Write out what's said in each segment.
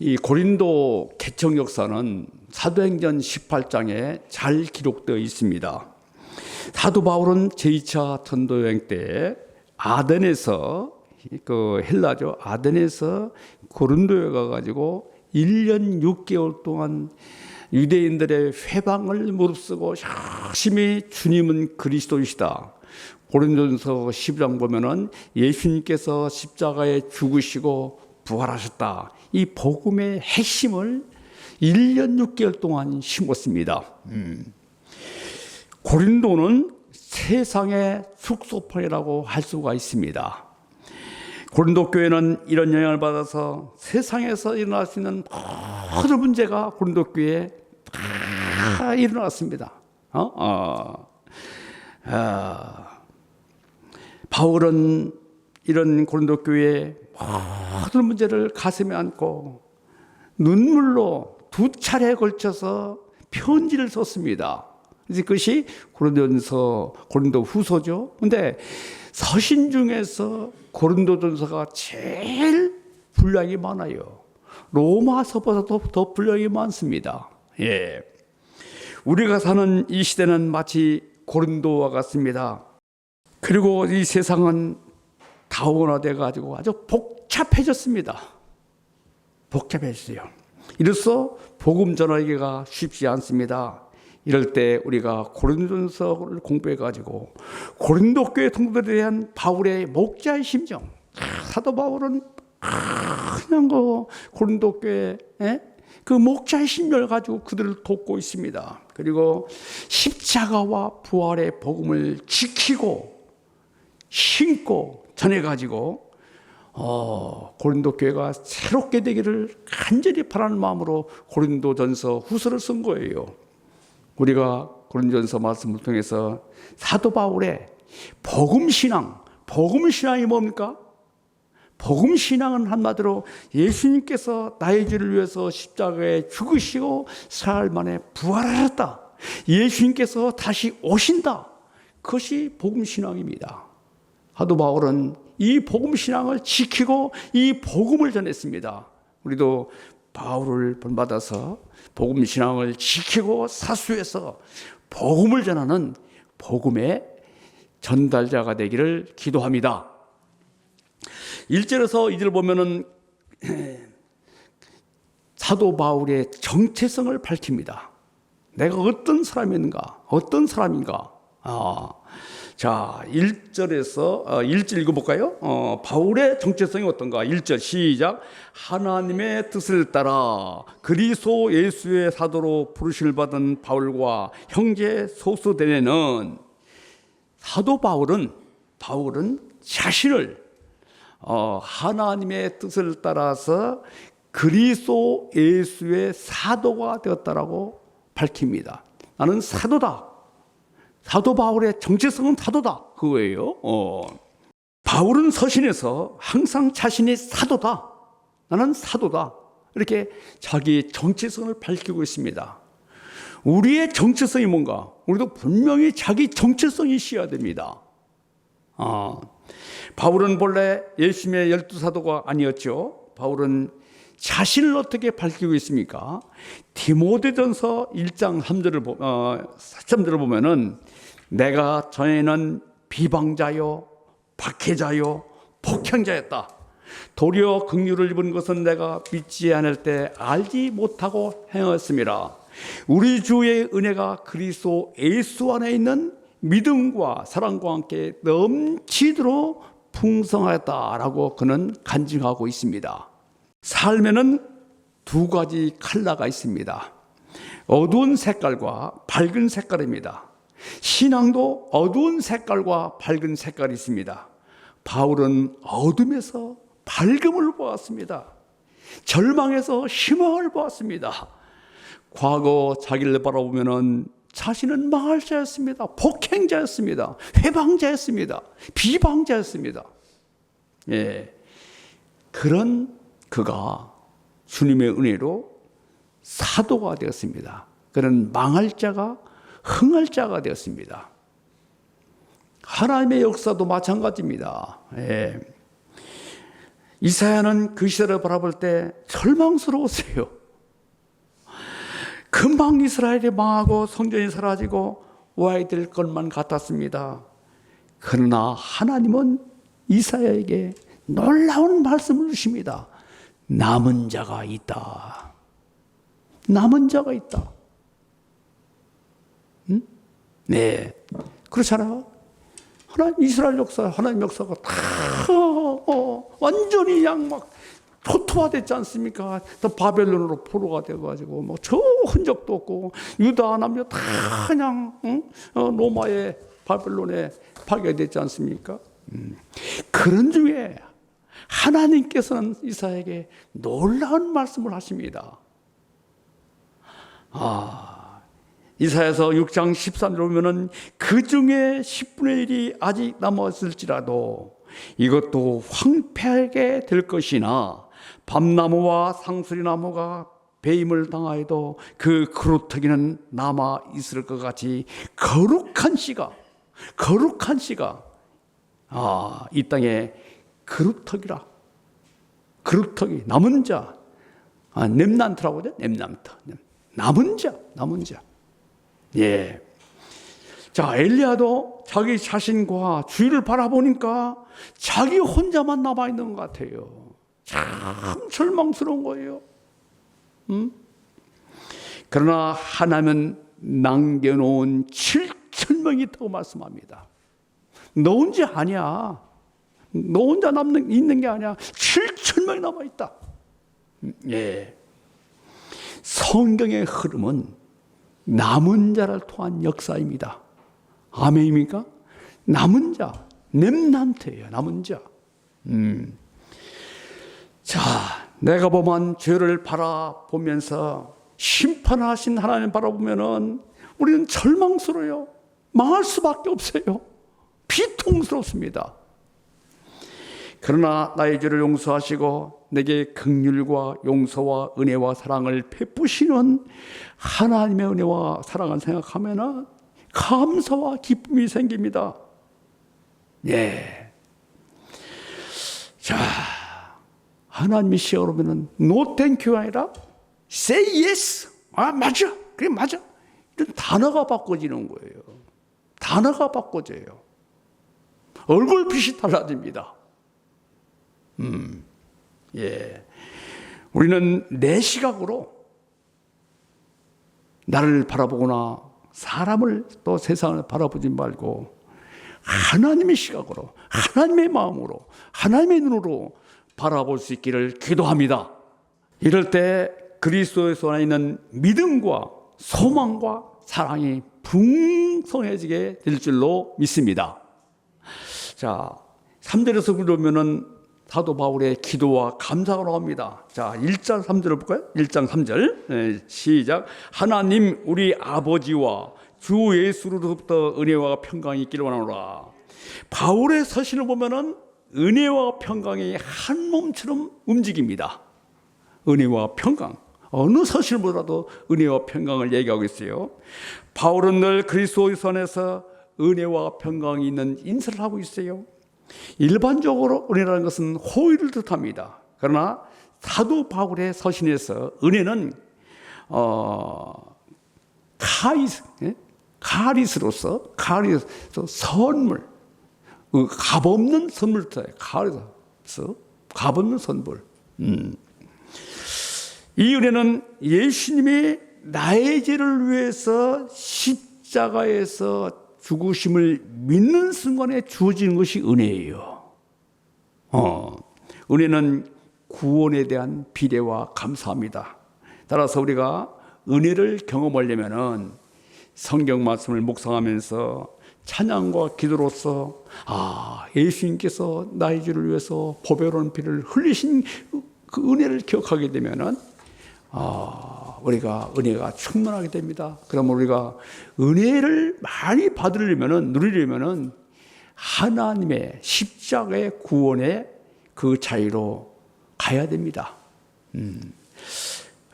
이 고린도 개척 역사는 사도행전 18장에 잘 기록되어 있습니다. 사도 바울은 제2차 전도 여행 때 아덴에서 헬라죠. 아덴에서 고린도에 가가지고 1년 6개월 동안 유대인들의 회방을 무릅쓰고 열심히 주님은 그리스도이시다. 고린도전서 10장 보면은 예수님께서 십자가에 죽으시고 부활하셨다. 이 복음의 핵심을 1년 6개월 동안 심었습니다. 고린도는 세상의 숙소판이라고 할 수가 있습니다. 고린도 교회는 이런 영향을 받아서 세상에서 일어날 수 있는 모든 문제가 고린도 교회에 다 일어났습니다. 바울은 이런 고린도 교회의 모든 문제를 가슴에 안고 눈물로 2차례에 걸쳐서 편지를 썼습니다. 그것이 고린도전서, 고린도 후서죠. 근데 서신 중에서 고린도전서가 제일 분량이 많아요. 로마서보다도 더 분량이 많습니다. 예. 우리가 사는 이 시대는 마치 고린도와 같습니다. 그리고 이 세상은 다원화돼 가지고 아주 복잡해졌습니다. 복잡해졌어요. 이로써 복음 전하기가 쉽지 않습니다. 이럴 때 우리가 고린도전서를 공부해 가지고 고린도 교회 성도들에 대한 바울의 목자의 심정. 사도 바울은 그냥 고린도 교회 그 목자의 심정을 가지고 그들을 돕고 있습니다. 그리고 십자가와 부활의 복음을 지키고 신고 전해가지고 고린도 교회가 새롭게 되기를 간절히 바라는 마음으로 고린도전서 후서를 쓴 거예요. 우리가 고린도전서 말씀을 통해서 사도 바울의 복음신앙이 뭡니까? 복음신앙은 한마디로 예수님께서 나의 죄를 위해서 십자가에 죽으시고 사흘 만에 부활하셨다. 예수님께서 다시 오신다. 그것이 복음신앙입니다. 사도 바울은 이 복음신앙을 지키고 이 복음을 전했습니다. 우리도 바울을 본받아서 복음신앙을 지키고 사수해서 복음을 전하는 복음의 전달자가 되기를 기도합니다. 1절에서 2절 보면은 사도 바울의 정체성을 밝힙니다. 내가 어떤 사람인가? 자, 1절에서 1절 읽어볼까요? 바울의 정체성이 어떤가? 1절 시작. 하나님의 뜻을 따라 그리스도 예수의 사도로 부르심을 받은 바울과 형제 소스데네는 사도 바울은 자신을 하나님의 뜻을 따라서 그리스도 예수의 사도가 되었다라고 밝힙니다. 나는 사도다. 사도 바울의 정체성은 사도다. 그거예요. 바울은 서신에서 항상 자신이 사도다. 나는 사도다. 이렇게 자기 정체성을 밝히고 있습니다. 우리의 정체성이 뭔가? 우리도 분명히 자기 정체성이 있어야 됩니다. 바울은 본래 예수님의 12사도가 아니었죠. 바울은 자신을 어떻게 밝히고 있습니까? 디모데전서 1장 3절을 보면은 내가 전에는 비방자요, 박해자요, 폭행자였다. 도리어 긍휼을 입은 것은 내가 믿지 않을 때 알지 못하고 행하였습니다. 우리 주의 은혜가 그리스도 예수 안에 있는 믿음과 사랑과 함께 넘치도록 풍성하였다라고 그는 간증하고 있습니다. 삶에는 두 가지 컬러가 있습니다. 어두운 색깔과 밝은 색깔입니다. 신앙도 어두운 색깔과 밝은 색깔이 있습니다. 바울은 어둠에서 밝음을 보았습니다. 절망에서 희망을 보았습니다. 과거 자기를 바라보면 자신은 망할 자였습니다. 폭행자였습니다. 회방자였습니다. 비방자였습니다. 예, 그런 그가 주님의 은혜로 사도가 되었습니다. 그는 망할 자가 흥할 자가 되었습니다. 하나님의 역사도 마찬가지입니다. 예. 이사야는 그 시대를 바라볼 때 절망스러웠어요. 금방 이스라엘이 망하고 성전이 사라지고 와야 될 것만 같았습니다. 그러나 하나님은 이사야에게 놀라운 말씀을 주십니다. 남은 자가 있다. 남은 자가 있다. 응? 네, 그렇잖아요. 하나님 이스라엘 역사, 하나님 역사가 다 완전히 그냥 막 초토화됐지 않습니까? 또 바벨론으로 포로가 되어가지고 뭐 저 흔적도 없고 유다 남녀 다 그냥 로마의 바벨론에 파괴됐지 않습니까? 그런 중에 하나님께서는 이사야에게 놀라운 말씀을 하십니다. 이사야서 6장 13절 보면은 그 중에 10분의 1이 아직 남았을지라도 이것도 황폐하게 될 것이나 밤나무와 상수리나무가 배임을 당하여도 그 그루터기는 남아 있을 것 같이 거룩한 씨가 이 땅에 그루터기라. 그루터기 남은 자, 렘난트라고 하죠. 렘난트. 남은 자. 예. 자, 엘리야도 자기 자신과 주위를 바라보니까 자기 혼자만 남아 있는 것 같아요. 참 절망스러운 거예요. 그러나 하나님은 남겨놓은 7,000명이 있다고 말씀합니다. 너 혼자 아니야. 너 혼자 있는 게 아니야. 7,000명이 남아 있다. 예. 성경의 흐름은 남은 자를 통한 역사입니다. 아멘입니까? 남은 자, 렘난트예요. 남은 자. 자, 내가 범한 죄를 바라보면서 심판하신 하나님 바라보면은 우리는 절망스러워요. 망할 수밖에 없어요. 비통스럽습니다. 그러나 나의 죄를 용서하시고 내게 긍휼과 용서와 은혜와 사랑을 베푸시는 하나님의 은혜와 사랑을 생각하면은 감사와 기쁨이 생깁니다. 예. 자, 하나님의 시각으로 보면 no thank you 아니라 say yes. 맞아. 그래, 맞아. 이런 단어가 바꿔지는 거예요. 단어가 바꿔져요. 얼굴빛이 달라집니다. 예. 우리는 내 시각으로 나를 바라보거나 사람을 또 세상을 바라보지 말고 하나님의 시각으로, 하나님의 마음으로, 하나님의 눈으로 바라볼 수 있기를 기도합니다. 이럴 때 그리스도에서 있는 믿음과 소망과 사랑이 풍성해지게 될 줄로 믿습니다. 자, 3절에서 그러면은 사도 바울의 기도와 감사가 나옵니다. 자, 1장 3절을 볼까요? 1장 3절. 네, 시작. 하나님 우리 아버지와 주 예수로부터 은혜와 평강이 있기를 원하노라. 바울의 서신을 보면은 은혜와 평강이 한 몸처럼 움직입니다. 은혜와 평강. 어느 서신보다도 은혜와 평강을 얘기하고 있어요. 바울은 늘 그리스도의 안에서 은혜와 평강이 있는 인사를 하고 있어요. 일반적으로 은혜라는 것은 호의를 뜻합니다. 그러나 사도 바울의 서신에서 은혜는 카리스로서 선물, 값없는 선물 뜻해요. 카리스로서 값없는 선물. 이 은혜는 예수님이 나의 죄를 위해서 십자가에서 죽으심을 믿는 순간에 주어지는 것이 은혜예요. 은혜는 구원에 대한 비례와 감사합니다. 따라서 우리가 은혜를 경험하려면은 성경 말씀을 묵상하면서 찬양과 기도로서 예수님께서 나의 죄를 위해서 보배로운 피를 흘리신 그 은혜를 기억하게 되면은 우리가 은혜가 충만하게 됩니다. 그러면 우리가 은혜를 많이 받으려면은, 누리려면은 하나님의 십자가의 구원의 그 자리로 가야 됩니다.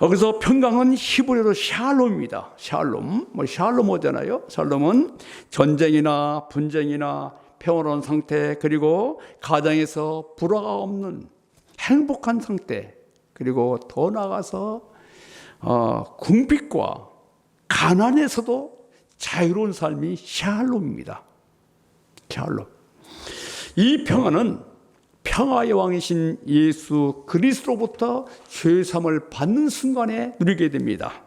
여기서 평강은 히브리어로 샬롬입니다. 샬롬. 샬롬 오잖아요. 샬롬은 전쟁이나 분쟁이나 평화로운 상태, 그리고 가정에서 불화가 없는 행복한 상태, 그리고 더 나아가서 궁핍과 가난에서도 자유로운 삶이 샬롬입니다. 샬롬. 이 평안은 평화의 왕이신 예수 그리스도로부터 죄사함을 받는 순간에 누리게 됩니다.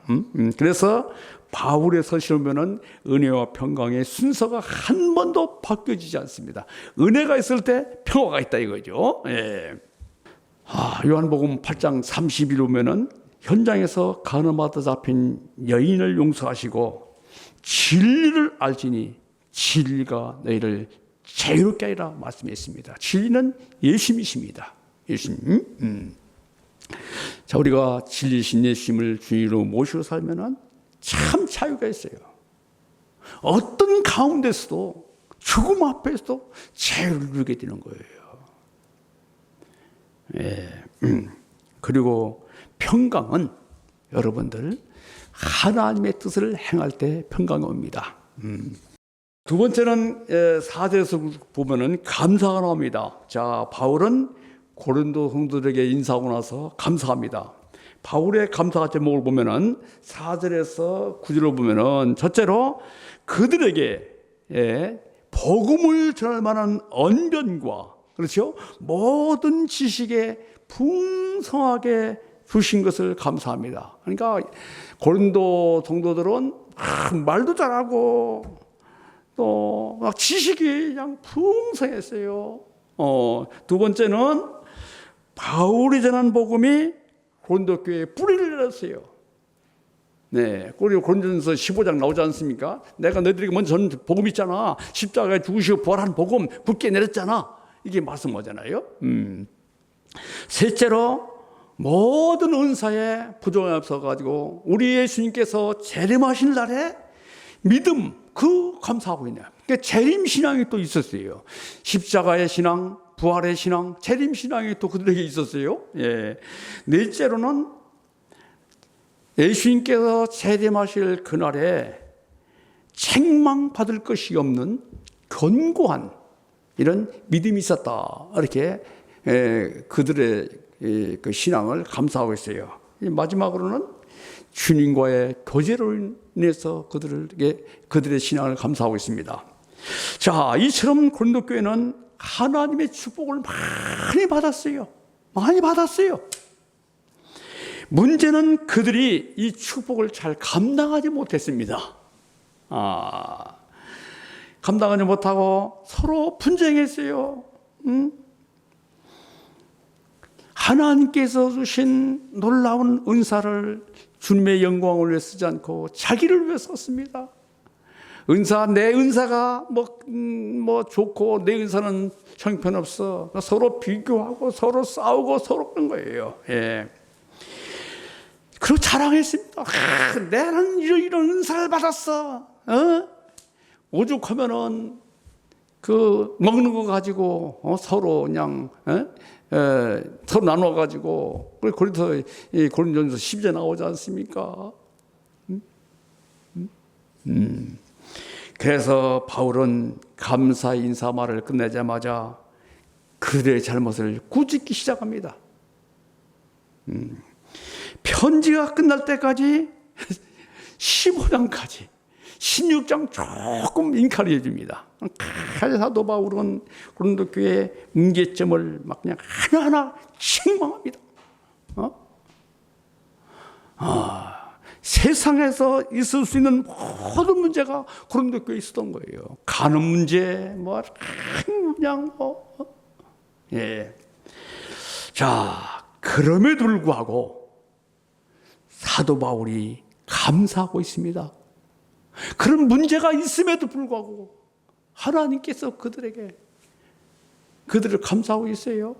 그래서 바울의 서신을 보면 은혜와 평강의 순서가 한 번도 바뀌어지지 않습니다. 은혜가 있을 때 평화가 있다 이거죠. 예. 요한복음 8장 30일 보면은 현장에서 간음하다 잡힌 여인을 용서하시고 진리를 알지니 진리가 너희를 자유롭게 하리라 말씀했습니다. 진리는 예수님이십니다. 예수님. 자, 우리가 진리신 예수님을 주인으로 모시고 살면은 참 자유가 있어요. 어떤 가운데서도 죽음 앞에서도 자유를 누리게 되는 거예요. 예. 그리고 평강은 여러분들 하나님의 뜻을 행할 때 평강이 옵니다. 두 번째는 4절에서 보면은 감사가 나옵니다. 자, 바울은 고린도 성도들에게 인사하고 나서 감사합니다. 바울의 감사 제목을 보면은 4절에서 9절을 보면은 첫째로 그들에게 복음을 전할 만한 언변과, 그렇죠, 모든 지식에 풍성하게 주신 것을 감사합니다. 그러니까 고린도 성도들은 말도 잘하고 또 막 지식이 그냥 풍성했어요. 두 번째는 바울이 전한 복음이 고린도 교회에 뿌리를 내렸어요. 네, 고린도전서 15장 나오지 않습니까? 내가 너희들에게 먼저 전 복음 있잖아. 십자가에 죽으시고 부활한 복음 굳게 내렸잖아. 이게 말씀하잖아요. 셋째로 모든 은사에 부족함이 없어가지고 우리 예수님께서 재림하신 날에 믿음, 그 감사하고 있네요. 그러니까 재림 신앙이 또 있었어요. 십자가의 신앙, 부활의 신앙, 재림 신앙이 또 그들에게 있었어요. 예. 넷째로는 예수님께서 재림하실 그날에 책망받을 것이 없는 견고한 이런 믿음이 있었다. 이렇게 그들의 그 신앙을 감사하고 있어요. 마지막으로는 주님과의 교제로 인해서 그들의 신앙을 감사하고 있습니다. 자, 이처럼 고린도 교회는 하나님의 축복을 많이 받았어요. 많이 받았어요. 문제는 그들이 이 축복을 잘 감당하지 못했습니다. 감당하지 못하고 서로 분쟁했어요. 하나님께서 주신 놀라운 은사를 주님의 영광을 위해 쓰지 않고 자기를 위해 썼습니다. 내 은사가 뭐 좋고 내 은사는 형편없어. 서로 비교하고 서로 싸우고 서로 그런 거예요. 예. 그리고 자랑했습니다. 나는 이런 은사를 받았어. 오죽하면은 그 먹는 거 가지고 서로 그냥 서로 나눠 가지고 고린도전서 10절 나오지 않습니까? 그래서 바울은 감사 인사 말을 끝내자마자 그들의 잘못을 꾸짖기 시작합니다. 편지가 끝날 때까지 15장까지 16장 조금 인카리 해줍니다. 사도 바울은 고린도 교회의 문제점을 막 그냥 하나하나 책망합니다. 세상에서 있을 수 있는 모든 문제가 고린도 교회에 있었던 거예요. 가는 문제, 그냥 예. 자, 그럼에도 불구하고 사도 바울이 감사하고 있습니다. 그런 문제가 있음에도 불구하고 하나님께서 그들을 감사하고 있어요.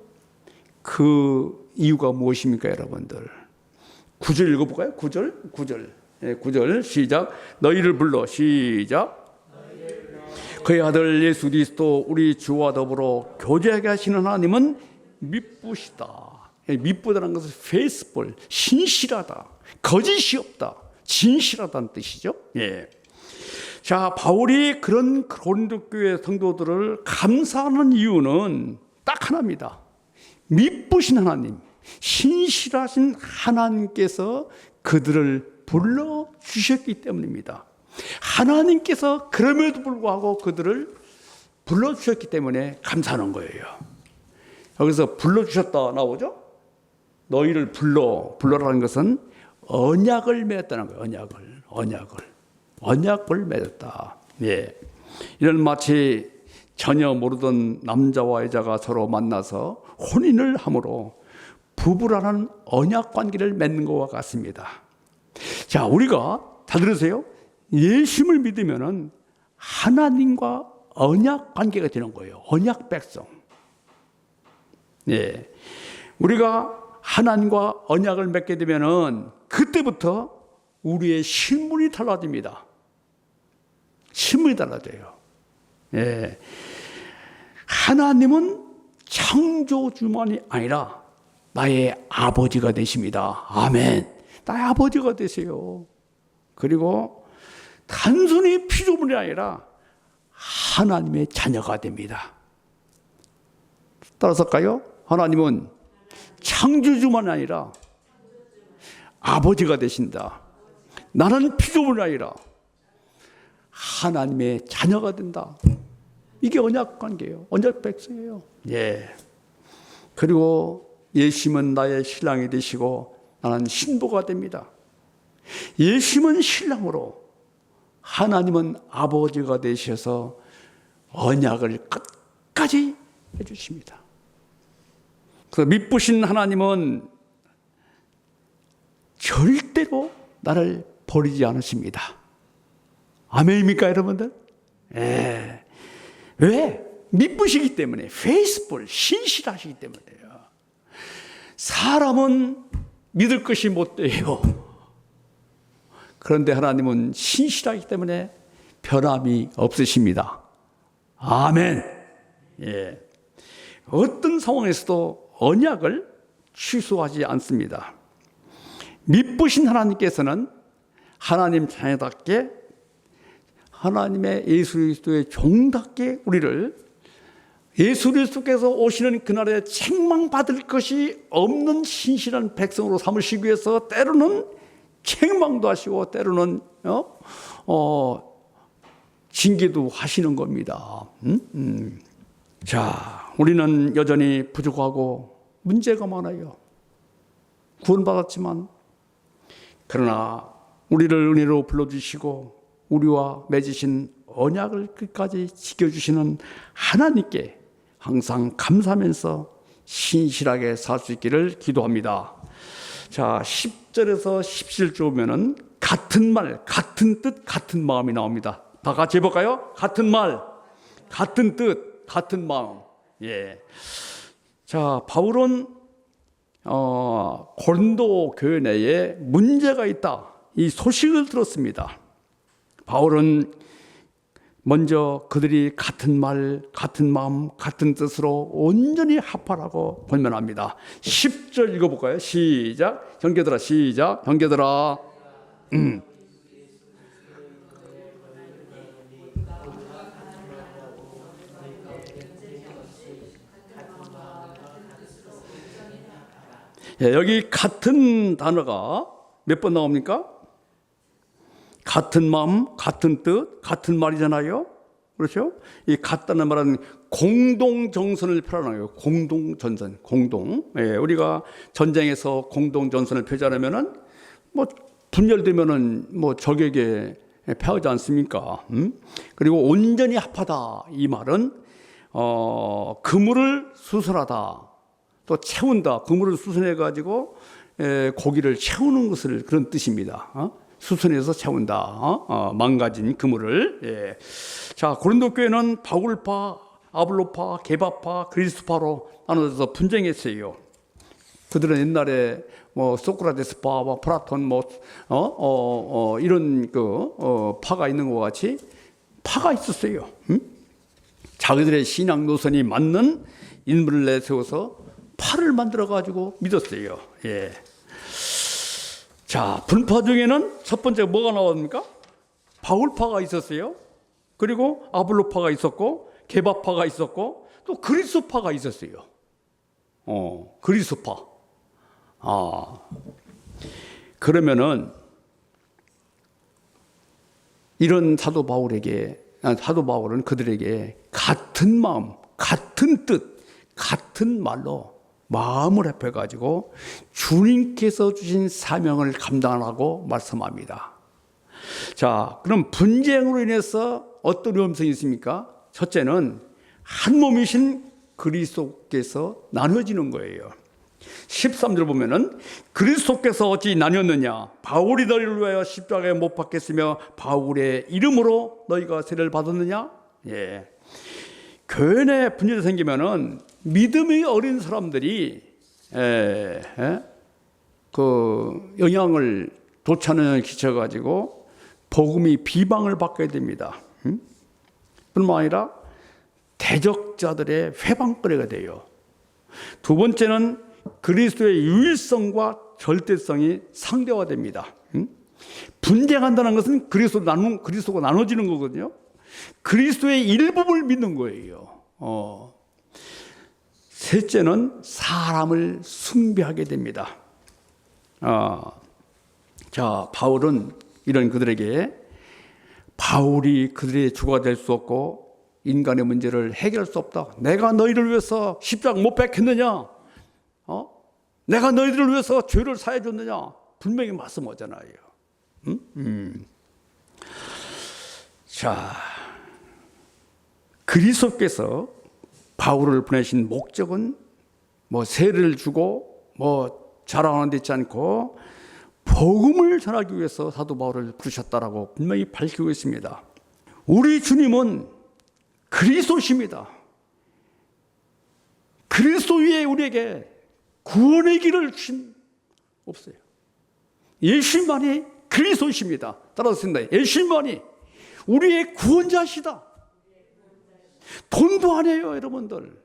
그 이유가 무엇입니까, 여러분들? 9절 읽어볼까요? 9절 시작. 너희를 불러 시작. 그의 아들 예수 그리스도 우리 주와 더불어 교제하게 하시는 하나님은 미쁘시다. 미쁘다는 것은 faithful, 신실하다, 거짓이 없다, 진실하다는 뜻이죠. 예. 자, 바울이 그런 고린도 교회 성도들을 감사하는 이유는 딱 하나입니다. 미쁘신 하나님, 신실하신 하나님께서 그들을 불러주셨기 때문입니다. 하나님께서 그럼에도 불구하고 그들을 불러주셨기 때문에 감사하는 거예요. 여기서 불러주셨다 나오죠? 너희를 불러라는 것은 언약을 맺었다는 거예요. 언약을 맺었다. 예. 이런 마치 전혀 모르던 남자와 여자가 서로 만나서 혼인을 함으로 부부라는 언약 관계를 맺는 것과 같습니다. 자, 우리가 다 들으세요. 예수님을 믿으면은 하나님과 언약 관계가 되는 거예요. 언약 백성. 예. 우리가 하나님과 언약을 맺게 되면은 그때부터 우리의 신분이 달라집니다. 신분이 달라져요. 예. 하나님은 창조주만이 아니라 나의 아버지가 되십니다. 아멘. 나의 아버지가 되세요. 그리고 단순히 피조물이 아니라 하나님의 자녀가 됩니다. 따라서까요? 하나님은 창조주만 아니라 아버지가 되신다. 나는 피조물이 아니라 하나님의 자녀가 된다. 이게 언약 관계예요. 언약 백성이에요. 예. 그리고 예수님은 나의 신랑이 되시고 나는 신부가 됩니다. 예수님은 신랑으로 하나님은 아버지가 되셔서 언약을 끝까지 해주십니다. 그래서 미쁘신 하나님은 절대로 나를 버리지 않으십니다. 아멘입니까, 여러분들? 예. 왜? 미쁘시기 때문에, 페이스풀, 신실하시기 때문에요. 사람은 믿을 것이 못 돼요. 그런데 하나님은 신실하기 때문에 변함이 없으십니다. 아멘. 예. 어떤 상황에서도 언약을 취소하지 않습니다. 미쁘신 하나님께서는 하나님 자녀답게 하나님의 예수 그리스도의 종답게 우리를 예수 그리스도께서 오시는 그날에 책망받을 것이 없는 신실한 백성으로 삼으시기 위해서 때로는 책망도 하시고 때로는 징계도 하시는 겁니다. 자, 우리는 여전히 부족하고 문제가 많아요. 구원받았지만 그러나 우리를 은혜로 불러주시고 우리와 맺으신 언약을 끝까지 지켜주시는 하나님께 항상 감사하면서 신실하게 살 수 있기를 기도합니다. 자, 10절에서 17절 오면은 같은 말, 같은 뜻, 같은 마음이 나옵니다. 다 같이 해볼까요? 같은 말, 같은 뜻, 같은 마음. 예. 자, 바울은 고린도 교회 내에 문제가 있다. 이 소식을 들었습니다. 바울은 먼저 그들이 같은 말, 같은 마음, 같은 뜻으로 온전히 합하라고 권면합니다. 10절 읽어볼까요? 시작. 형제들아, 시작. 형제들아. 예, 여기 같은 단어가 몇 번 나옵니까? 같은 마음, 같은 뜻, 같은 말이잖아요. 그렇죠? 이 같다는 말은 공동정선을 표현하는 거예요. 공동전선, 공동. 예, 우리가 전쟁에서 공동전선을 펼치려면은 뭐 분열되면은 뭐 적에게 패하지 않습니까? 그리고 온전히 합하다 이 말은 그물을 수선하다, 또 채운다. 그물을 수선해 가지고 고기를 채우는 것을 그런 뜻입니다. 수선해서 채운다. 망가진 그물을. 예. 자, 고린도 교회는 바울파, 아볼로파, 게바파, 그리스도파로 나눠져서 분쟁했어요. 그들은 옛날에 뭐 소크라테스파, 뭐 플라톤, 이런 파가 있는 것 같이 파가 있었어요. 자기들의 신앙 노선이 맞는 인물을 내세워서 파를 만들어 가지고 믿었어요. 예. 자, 분파 중에는 첫 번째 뭐가 나옵니까? 바울파가 있었어요. 그리고 아볼로파가 있었고, 게바파가 있었고, 또 그리스도파가 있었어요. 그리스도파. 그러면은 이런 사도 바울은 그들에게 같은 마음, 같은 뜻, 같은 말로 마음을 합해가지고 주님께서 주신 사명을 감당하라고 말씀합니다. 자, 그럼 분쟁으로 인해서 어떤 위험성이 있습니까? 첫째는 한 몸이신 그리스도께서 나눠지는 거예요. 13절 보면은 그리스도께서 어찌 나뉘었느냐? 바울이 너희를 위하여 십자가에 못 박혔으며 바울의 이름으로 너희가 세례를 받았느냐? 예. 교회 내 분열이 생기면은 믿음이 어린 사람들이 그 영향을 좋지 않은 끼쳐가지고 복음이 비방을 받게 됩니다. 뿐만 아니라 대적자들의 회방거리가 돼요. 두 번째는 그리스도의 유일성과 절대성이 상대화됩니다. 분쟁한다는 것은 그리스도가 나눠지는 거거든요. 그리스도의 일부분을 믿는 거예요. 셋째는 사람을 숭배하게 됩니다. 자, 바울은 이런 그들에게 바울이 그들의 주가 될 수 없고 인간의 문제를 해결할 수 없다. 내가 너희를 위해서 십자가 못 박혔느냐? 내가 너희들을 위해서 죄를 사해 줬느냐? 분명히 말씀하잖아요. 자, 그리스도께서 바울을 보내신 목적은 뭐 세례를 주고 뭐 자랑하는 데 있지 않고 복음을 전하기 위해서 사도 바울을 부르셨다라고 분명히 밝히고 있습니다. 우리 주님은 그리스도십니다. 그리스도 위에 우리에게 구원의 길을 주신 없어요. 예수님만이 그리스도십니다. 따라서 예수님만이 우리의 구원자시다. 돈도 아니에요, 여러분들.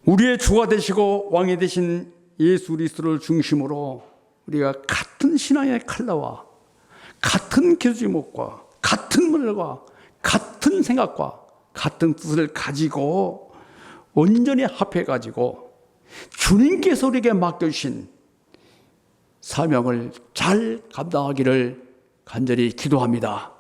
우리의 주가 되시고 왕이 되신 예수 그리스도를 중심으로 우리가 같은 신앙의 칼라와 같은 기도제목과 같은 말과 같은 생각과 같은 뜻을 가지고 온전히 합해가지고 주님께서 우리에게 맡겨주신 사명을 잘 감당하기를 간절히 기도합니다.